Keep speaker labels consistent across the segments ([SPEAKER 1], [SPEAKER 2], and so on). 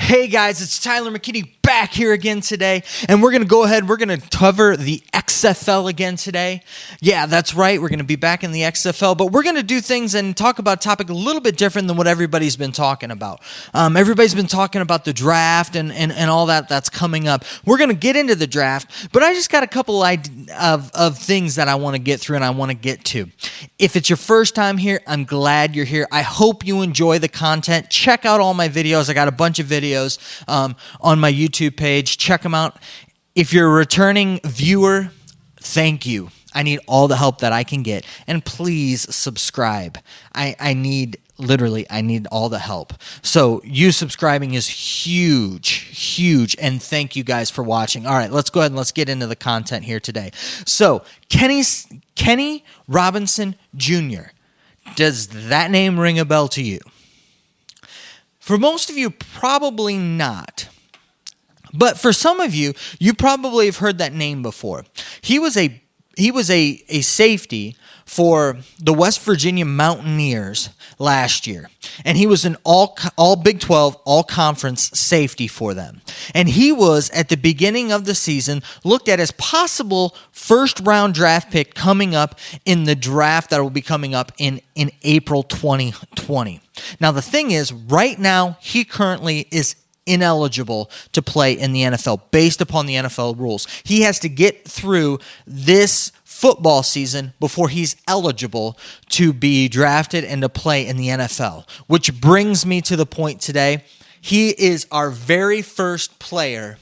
[SPEAKER 1] Hey guys, it's Tyler McKinney back here again today, and we're going to go ahead, we're going to cover the XFL again today. Yeah, that's right, we're going to be back in the XFL, but we're going to do things and talk about a topic a little bit different than what everybody's been talking about. Everybody's been talking about the draft and all that's coming up. We're going to get into the draft, but I just got a couple of things that I want to get through and I want to get to. If it's your first time here, I'm glad you're here. I hope you enjoy the content. Check out all my videos. I got a bunch of videos on my YouTube page. Check them out. If you're a returning viewer, thank you. I need all the help that I can get. And please subscribe. I need all the help. So you subscribing is huge. And thank you guys for watching. All right, let's go ahead and let's get into the content here today. So Kenny Robinson Jr., does that name ring a bell to you? For most of you, probably not. But for some of you, you probably have heard that name before. He was a safety for the West Virginia Mountaineers last year. And he was an all Big 12, all-conference safety for them. And he was, at the beginning of the season, looked at as possible first-round draft pick coming up in the draft that will be coming up in April 2020. Now, the thing is, right now, he currently is ineligible to play in the NFL based upon the NFL rules. He has to get through this football season before he's eligible to be drafted and to play in the NFL, which brings me to the point today. He is our very first player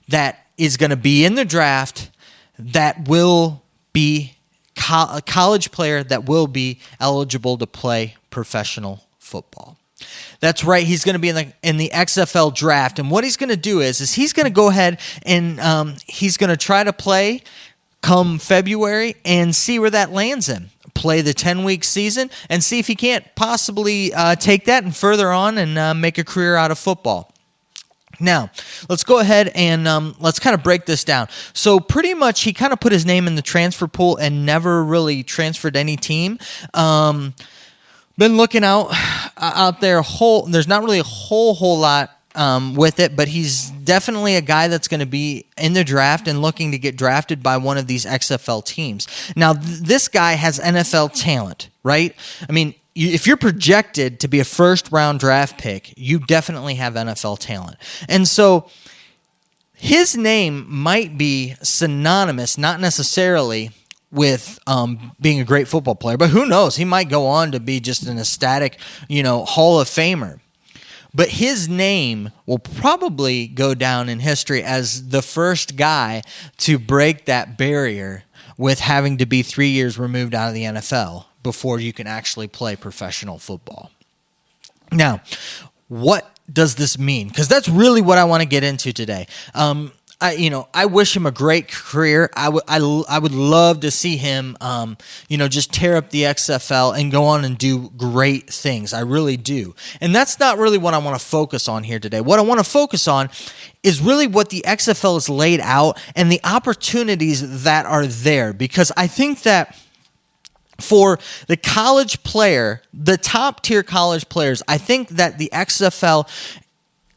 [SPEAKER 1] that is going to be in the draft that will be a college player that will be eligible to play professional football. That's right. He's going to be in the XFL draft, and what he's going to do is he's going to go ahead and he's going to try to play come February and see where that lands him. Play the 10-week season and see if he can't possibly take that and further on and make a career out of football. Now, let's go ahead and let's kind of break this down. So pretty much he kind of put his name in the transfer pool and never really transferred any team. Been looking out there. There's not really a whole lot with it, but he's definitely a guy that's going to be in the draft and looking to get drafted by one of these XFL teams. Now, this guy has NFL talent, right? I mean, if you're projected to be a first-round draft pick, you definitely have NFL talent. And so his name might be synonymous, not necessarily with being a great football player, but who knows? He might go on to be just an ecstatic, Hall of Famer. But his name will probably go down in history as the first guy to break that barrier with having to be 3 years removed out of the NFL before you can actually play professional football. Now, what does this mean? Because that's really what I want to get into today. I wish him a great career. I would love to see him, just tear up the XFL and go on and do great things. I really do. And that's not really what I want to focus on here today. What I want to focus on is really what the XFL has laid out and the opportunities that are there. Because I think that for the college player, the top tier college players, I think that the XFL,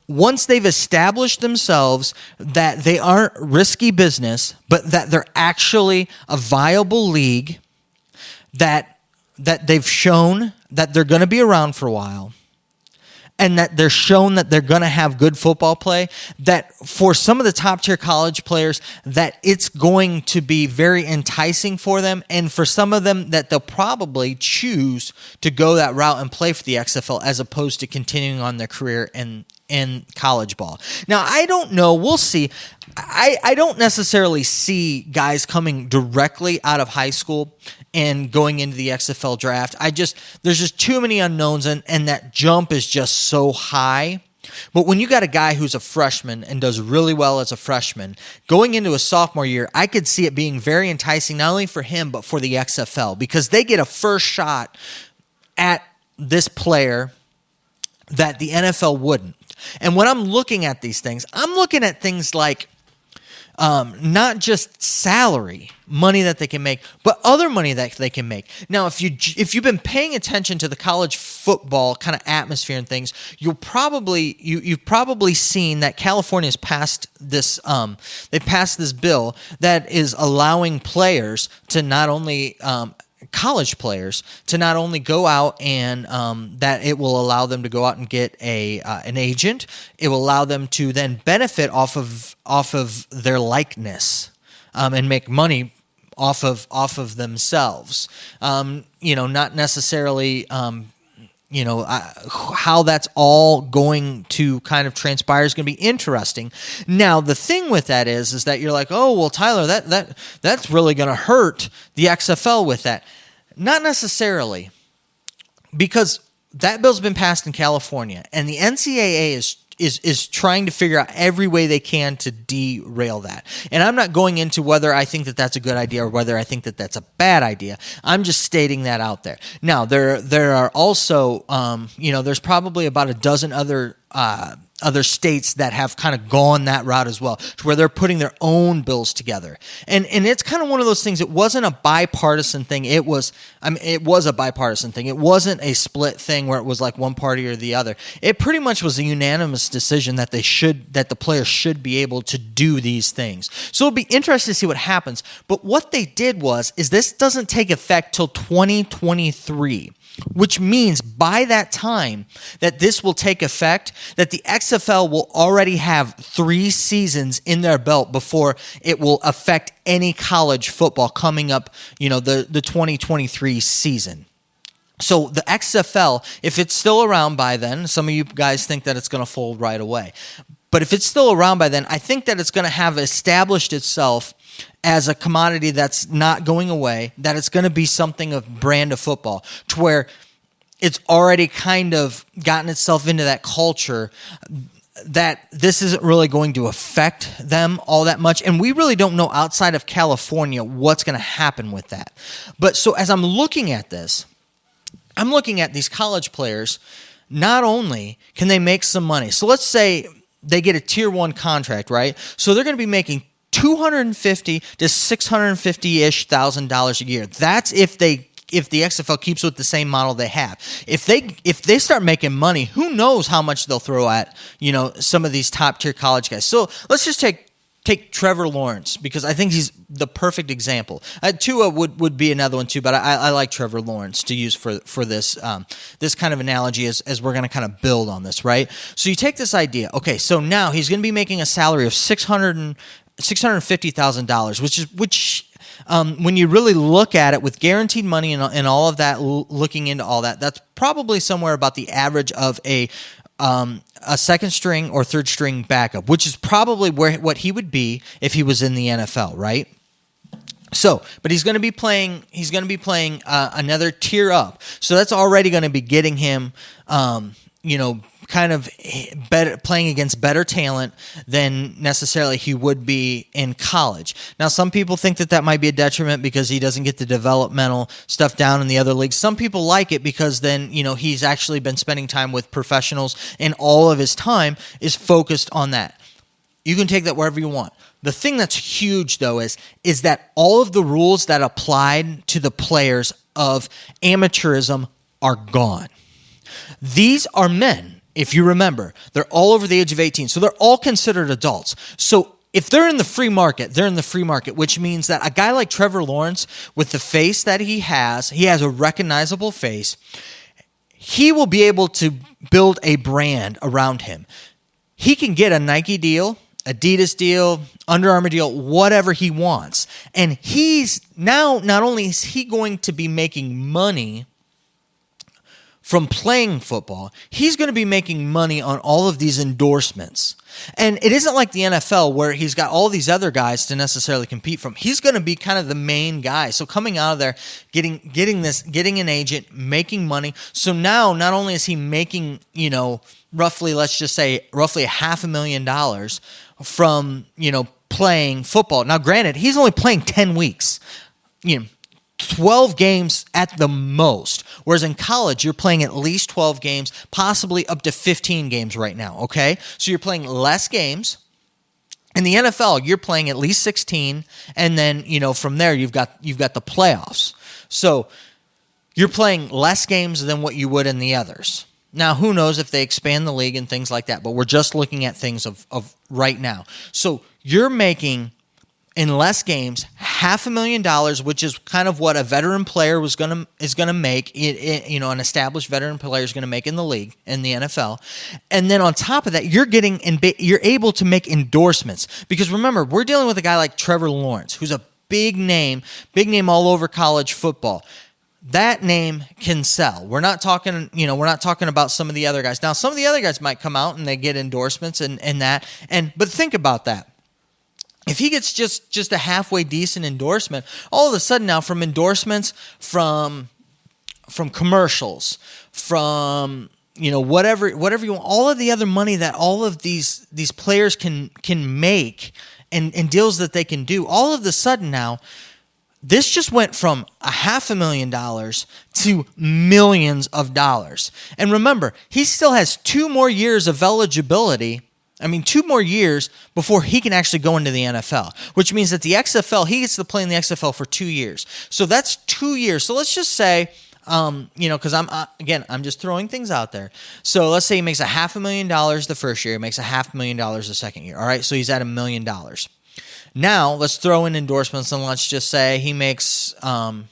[SPEAKER 1] once they've established themselves that they aren't risky business, but that they're actually a viable league, that they've shown that they're going to be around for a while, and that they're shown that they're going to have good football play, that for some of the top tier college players, that it's going to be very enticing for them, and for some of them that they'll probably choose to go that route and play for the XFL as opposed to continuing on their career in college ball. Now, I don't know. We'll see. I don't necessarily see guys coming directly out of high school and going into the XFL draft. There's just too many unknowns, and that jump is just so high. But when you got a guy who's a freshman and does really well as a freshman, going into a sophomore year, I could see it being very enticing, not only for him, but for the XFL, because they get a first shot at this player that the NFL wouldn't. And when I'm looking at these things, I'm looking at things like not just salary, money that they can make, but other money that they can make. Now, if you've been paying attention to the college football kind of atmosphere and things, you've probably seen that California's passed this they passed this bill that is allowing players to not only college players to not only go out and that it will allow them to go out and get an agent. It will allow them to then benefit off of their likeness and make money off of themselves. Not necessarily. How that's all going to kind of transpire is going to be interesting. Now, the thing with that is that you're like, oh, well, Tyler, that's really going to hurt the XFL with that. Not necessarily, because that bill's been passed in California, and the NCAA is trying to figure out every way they can to derail that. And I'm not going into whether I think that that's a good idea or whether I think that that's a bad idea. I'm just stating that out there. Now, there are also, there's probably about a dozen other states that have kind of gone that route as well, to where they're putting their own bills together. And it's kind of one of those things. It wasn't a bipartisan thing. It was a bipartisan thing. It wasn't a split thing where it was like one party or the other. It pretty much was a unanimous decision that the players should be able to do these things. So it'll be interesting to see what happens. But what they did is this doesn't take effect till 2023. Which means by that time that this will take effect, that the XFL will already have 3 seasons in their belt before it will affect any college football coming up, the 2023 season. So the XFL, if it's still around by then, some of you guys think that it's going to fold right away. But if it's still around by then, I think that it's going to have established itself as a commodity that's not going away, that it's going to be something of brand of football, to where it's already kind of gotten itself into that culture that this isn't really going to affect them all that much. And we really don't know outside of California what's going to happen with that. But so as I'm looking at this, I'm looking at these college players. Not only can they make some money, so let's say they get a tier 1 contract, right? So they're going to be making $250 to $650-ish thousand a year. That's if the XFL keeps with the same model they have. If they start making money, who knows how much they'll throw at some of these top tier college guys. So let's just take Trevor Lawrence, because I think he's the perfect example. Tua would be another one too, but I like Trevor Lawrence to use for this this kind of analogy as we're going to kind of build on this, right? So you take this idea. Okay, so now he's going to be making a salary of $650,000, which when you really look at it with guaranteed money and all of that, looking into all that, that's probably somewhere about the average of a second string or third string backup, which is probably what he would be if he was in the NFL, right? So, but he's going to be playing another tier up. So that's already going to be getting him, kind of better, playing against better talent than necessarily he would be in college. Now, some people think that might be a detriment because he doesn't get the developmental stuff down in the other leagues. Some people like it because then, he's actually been spending time with professionals and all of his time is focused on that. You can take that wherever you want. The thing that's huge, though, is that all of the rules that applied to the players of amateurism are gone. These are men. If you remember, they're all over the age of 18, so they're all considered adults. So if they're in the free market, they're in the free market, which means that a guy like Trevor Lawrence, with the face that he has a recognizable face, he will be able to build a brand around him. He can get a Nike deal, Adidas deal, Under Armour deal, whatever he wants. And he's now, not only is he going to be making money from playing football, he's going to be making money on all of these endorsements. And it isn't like the NFL where he's got all these other guys to necessarily compete from. He's going to be kind of the main guy. So coming out of there, getting an agent, making money. So now not only is he making, roughly $500,000 from, playing football. Now, granted, he's only playing 10 weeks. 12 games at the most. Whereas in college, you're playing at least 12 games, possibly up to 15 games right now, okay? So you're playing less games. In the NFL, you're playing at least 16, and then, from there, you've got the playoffs. So you're playing less games than what you would in the others. Now, who knows if they expand the league and things like that, but we're just looking at things of right now. So you're making, in less games, $500,000, which is kind of what a veteran player is going to make. An established veteran player is going to make in the league, in the NFL. And then on top of that, you're able to make endorsements. Because remember, we're dealing with a guy like Trevor Lawrence, who's a big name all over college football. That name can sell. We're not talking about some of the other guys. Now, some of the other guys might come out and they get endorsements and that. But think about that. If he gets just a halfway decent endorsement, all of a sudden now from endorsements, from commercials, from whatever you want, all of the other money that all of these players can make and deals that they can do, all of a sudden now, this just went from $500,000 to millions of dollars. And remember, he still has 2 more years of eligibility. 2 more years before he can actually go into the NFL, which means that the XFL, he gets to play in the XFL for 2 years. So that's 2 years. So let's just say, because I'm just throwing things out there. So let's say he makes $500,000 the first year, he makes $500,000 the second year. All right, so he's at $1 million. Now let's throw in endorsements, and let's just say he makes, $2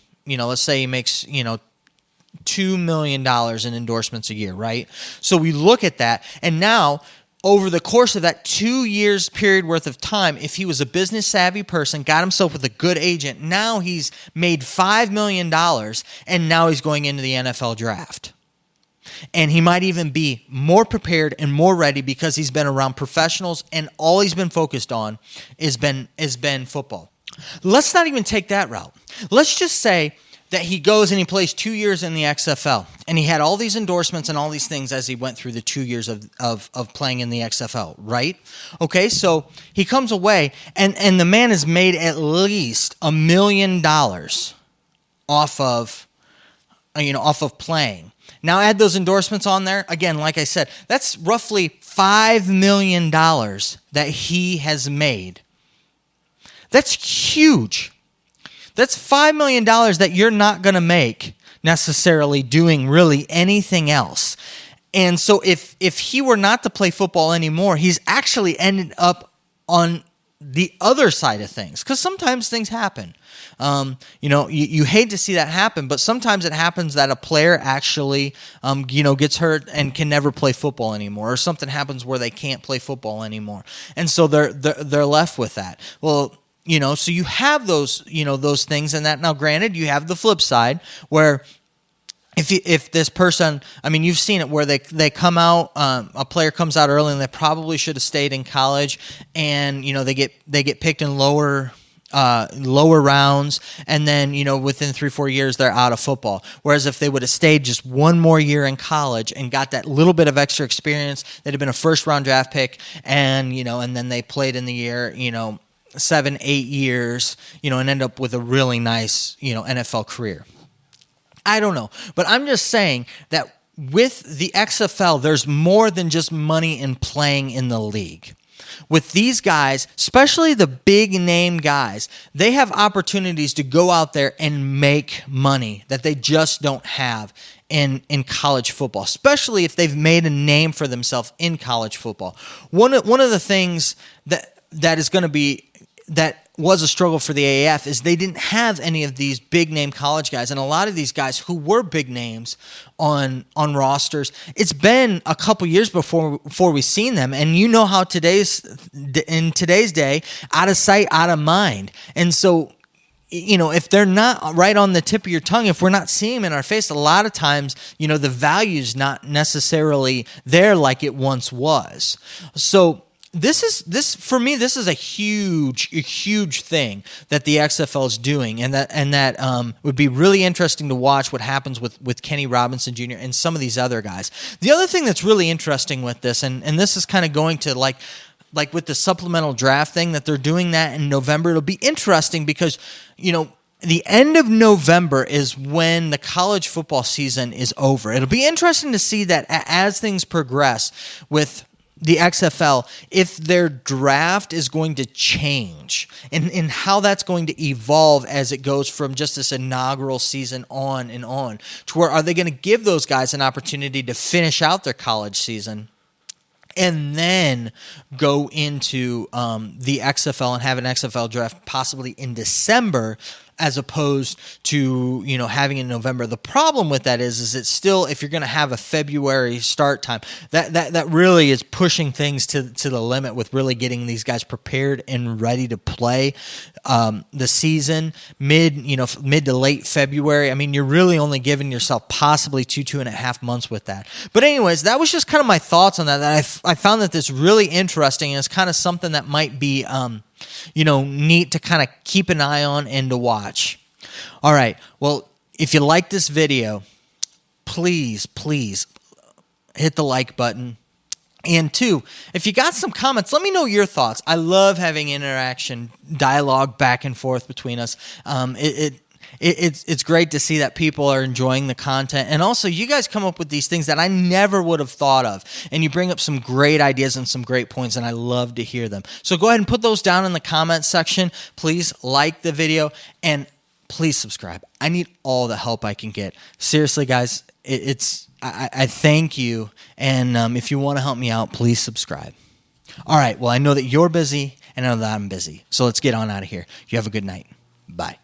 [SPEAKER 1] million in endorsements a year, right? So we look at that, and now over the course of that 2 years period worth of time, if he was a business savvy person, got himself with a good agent, now he's made $5 million, and now he's going into the NFL draft. And he might even be more prepared and more ready because he's been around professionals and all he's been focused on has been football. Let's not even take that route. Let's just say that he goes and he plays 2 years in the XFL, and he had all these endorsements and all these things as he went through the 2 years of playing in the XFL, right? Okay, so he comes away, and the man has made at least $1 million off of playing. Now add those endorsements on there. Again, like I said, that's roughly $5 million that he has made. That's huge. That's $5 million that you're not going to make necessarily doing really anything else. And so if he were not to play football anymore, he's actually ended up on the other side of things, because sometimes things happen. You hate to see that happen, but sometimes it happens that a player actually, gets hurt and can never play football anymore, or something happens where they can't play football anymore, and so they're left with that. Well, so you have those things, and that now, granted, you have the flip side where if this person, you've seen it where they come out, a player comes out early and they probably should have stayed in college, and they get picked in lower rounds, and then within 3-4 years they're out of football. Whereas if they would have stayed just one more year in college and got that little bit of extra experience, they'd have been a first round draft pick, and and then they played in the year 7-8 years, and end up with a really nice NFL career. I don't know, but I'm just saying that with the XFL, there's more than just money in playing in the league. With these guys, especially the big name guys, they have opportunities to go out there and make money that they just don't have in college football, especially if they've made a name for themselves in college football. One of the things that is going to be that was a struggle for the AAF is they didn't have any of these big name college guys, and a lot of these guys who were big names on rosters, it's been a couple years before we've seen them, and how in today's day, out of sight, out of mind. And so if they're not right on the tip of your tongue, if we're not seeing them in our face, a lot of times, the value's not necessarily there like it once was. So This is a huge thing that the XFL is doing, and that would be really interesting to watch what happens with Kenny Robinson Jr. and some of these other guys. The other thing that's really interesting with this, and this is kind of going to like with the supplemental draft thing that they're doing that in November. It'll be interesting because the end of November is when the college football season is over. It'll be interesting to see that as things progress with the XFL if their draft is going to change and how that's going to evolve as it goes from just this inaugural season on and on to where are they going to give those guys an opportunity to finish out their college season and then go into the XFL and have an XFL draft possibly in December as opposed to, having it in November. The problem with that is it's still, if you're going to have a February start time, that really is pushing things to the limit with really getting these guys prepared and ready to play the season mid to late February. I mean, you're really only giving yourself possibly 2.5 months with that. But anyways, that was just kind of my thoughts on that. I found that this really interesting and it's kind of something that might be neat to kind of keep an eye on and to watch. All right. Well, if you like this video, please hit the like button. And two, if you got some comments, let me know your thoughts. I love having interaction, dialogue back and forth between us. It's great to see that people are enjoying the content. And also, you guys come up with these things that I never would have thought of. And you bring up some great ideas and some great points, and I love to hear them. So go ahead and put those down in the comments section. Please like the video, and please subscribe. I need all the help I can get. Seriously, guys, I thank you. And if you want to help me out, please subscribe. All right, well, I know that you're busy, and I know that I'm busy. So let's get on out of here. You have a good night. Bye.